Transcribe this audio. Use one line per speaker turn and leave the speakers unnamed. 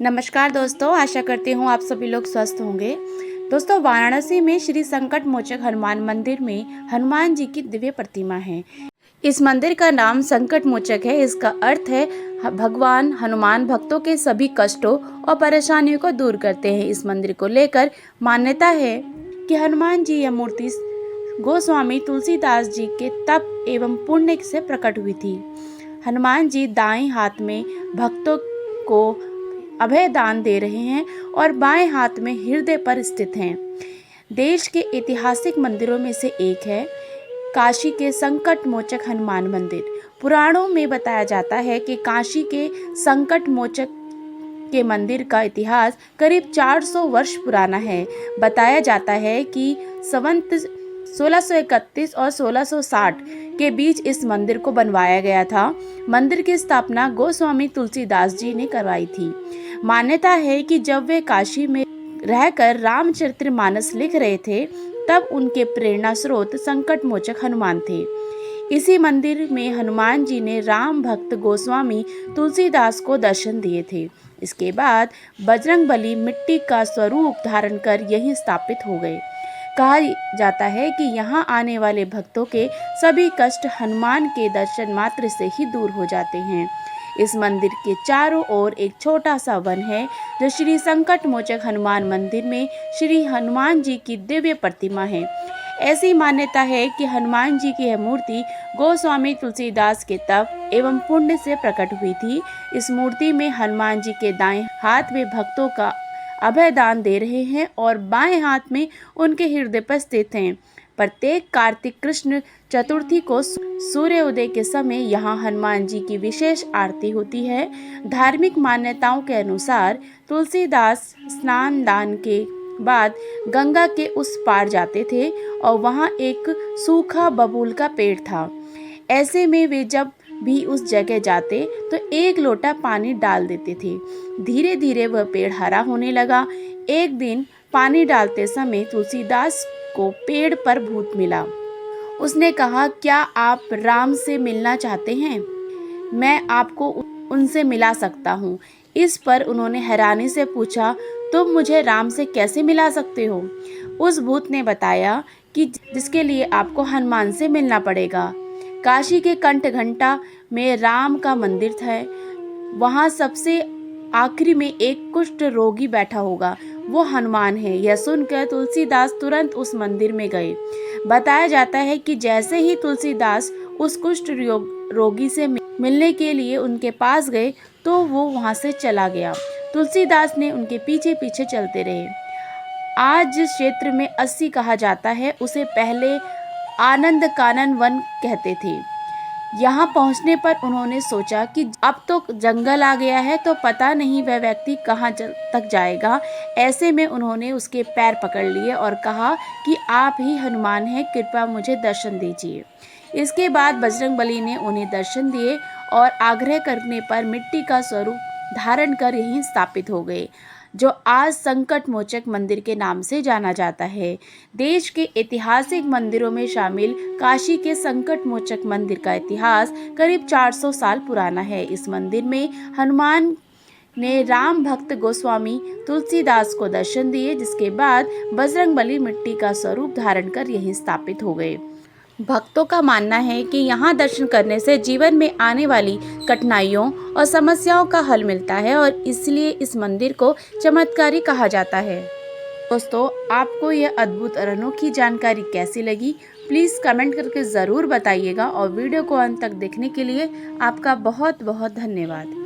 नमस्कार दोस्तों, आशा करती हूँ आप सभी लोग स्वस्थ होंगे। दोस्तों, वाराणसी में श्री संकट मोचक हनुमान मंदिर में हनुमान जी की दिव्य प्रतिमा है। इस मंदिर का नाम संकट मोचक है। इसका अर्थ है भगवान हनुमान भक्तों के सभी कष्टों और परेशानियों को दूर करते हैं। इस मंदिर को लेकर मान्यता है कि हनुमान जी यह मूर्ति गोस्वामी तुलसीदास जी के तप एवं पुण्य से प्रकट हुई थी। हनुमान जी दाएं हाथ में भक्तों को अभय दान दे रहे हैं और बाएं हाथ में हृदय पर स्थित हैं। देश के ऐतिहासिक मंदिरों में से एक है काशी के संकट मोचक हनुमान मंदिर। पुराणों में बताया जाता है कि काशी के संकट मोचक के मंदिर का इतिहास करीब 400 वर्ष पुराना है। बताया जाता है कि संवत 1631 और 1660 के बीच इस मंदिर को बनवाया गया था। मंदिर की स्थापना गोस्वामी तुलसीदास जी ने करवाई थी। मान्यता है कि जब वे काशी में रहकर रामचरितमानस लिख रहे थे, तब उनके प्रेरणा स्रोत संकट मोचक हनुमान थे। इसी मंदिर में हनुमान जी ने राम भक्त गोस्वामी तुलसीदास को दर्शन दिए थे। इसके बाद बजरंगबली मिट्टी का स्वरूप धारण कर यहीं स्थापित हो गए। कहा जाता है कि यहाँ आने वाले भक्तों के सभी कष्ट हनुमान के दर्शन मात्र से ही दूर हो जाते हैं। इस मंदिर के चारों ओर एक छोटा सा वन है, जो श्री संकट मोचक हनुमान मंदिर में श्री हनुमान जी की दिव्य प्रतिमा है। ऐसी मान्यता है कि हनुमान जी की यह मूर्ति गोस्वामी तुलसीदास के तप एवं पुण्य से प्रकट हुई थी। इस मूर्ति में हनुमान जी के दाएं हाथ में भक्तों का अभय दान दे रहे हैं और बाएं हाथ में उनके हृदय पर स्थित हैं। प्रत्येक कार्तिक कृष्ण चतुर्थी को सूर्य उदय के समय यहाँ हनुमान जी की विशेष आरती होती है। धार्मिक मान्यताओं के अनुसार तुलसीदास स्नान दान के बाद गंगा के उस पार जाते थे और वहाँ एक सूखा बबूल का पेड़ था। ऐसे में वे जब भी उस जगह जाते तो एक लोटा पानी डाल देते थे। धीरे धीरे वह पेड़ हरा होने लगा। एक दिन पानी डालते समय तुलसीदास को पेड़ पर भूत मिला। उसने कहा, क्या आप राम से मिलना चाहते हैं? मैं आपको उनसे मिला सकता हूँ। इस पर उन्होंने हैरानी से पूछा, तुम मुझे राम से कैसे मिला सकते हो? उस भूत ने बताया कि जिसके लिए आपको हनुमान से मिलना पड़ेगा। काशी के कंठघंटा में राम का मंदिर था। वहाँ सबसे आखिरी में एक कुष्ठ रोगी बैठा होगा, वो हनुमान है। यह सुनकर तुलसीदास तुरंत उस मंदिर में गए। बताया जाता है कि जैसे ही तुलसीदास उस कुष्ठ रोगी से मिलने के लिए उनके पास गए तो वो वहाँ से चला गया। तुलसीदास ने उनके पीछे पीछे चलते रहे। आज जिस क्षेत्र में 80 कहा जाता है, उसे पहले आनंद कानन वन कहते थे। यहाँ पहुँचने पर उन्होंने सोचा कि अब तो जंगल आ गया है, तो पता नहीं वह व्यक्ति कहाँ तक जाएगा। ऐसे में उन्होंने उसके पैर पकड़ लिए और कहा कि आप ही हनुमान हैं, कृपया मुझे दर्शन दीजिए। इसके बाद बजरंगबली ने उन्हें दर्शन दिए और आग्रह करने पर मिट्टी का स्वरूप धारण कर यहीं स्थापित हो गए, जो आज संकट मोचक मंदिर के नाम से जाना जाता है। देश के ऐतिहासिक मंदिरों में शामिल काशी के संकट मोचक मंदिर का इतिहास करीब 400 साल पुराना है। इस मंदिर में हनुमान ने राम भक्त गोस्वामी तुलसीदास को दर्शन दिए, जिसके बाद बजरंगबली मिट्टी का स्वरूप धारण कर यहीं स्थापित हो गए। भक्तों का मानना है कि यहाँ दर्शन करने से जीवन में आने वाली कठिनाइयों और समस्याओं का हल मिलता है और इसलिए इस मंदिर को चमत्कारी कहा जाता है। दोस्तों, आपको यह अद्भुत और अनोखी जानकारी कैसी लगी, प्लीज़ कमेंट करके ज़रूर बताइएगा और वीडियो को अंत तक देखने के लिए आपका बहुत बहुत धन्यवाद।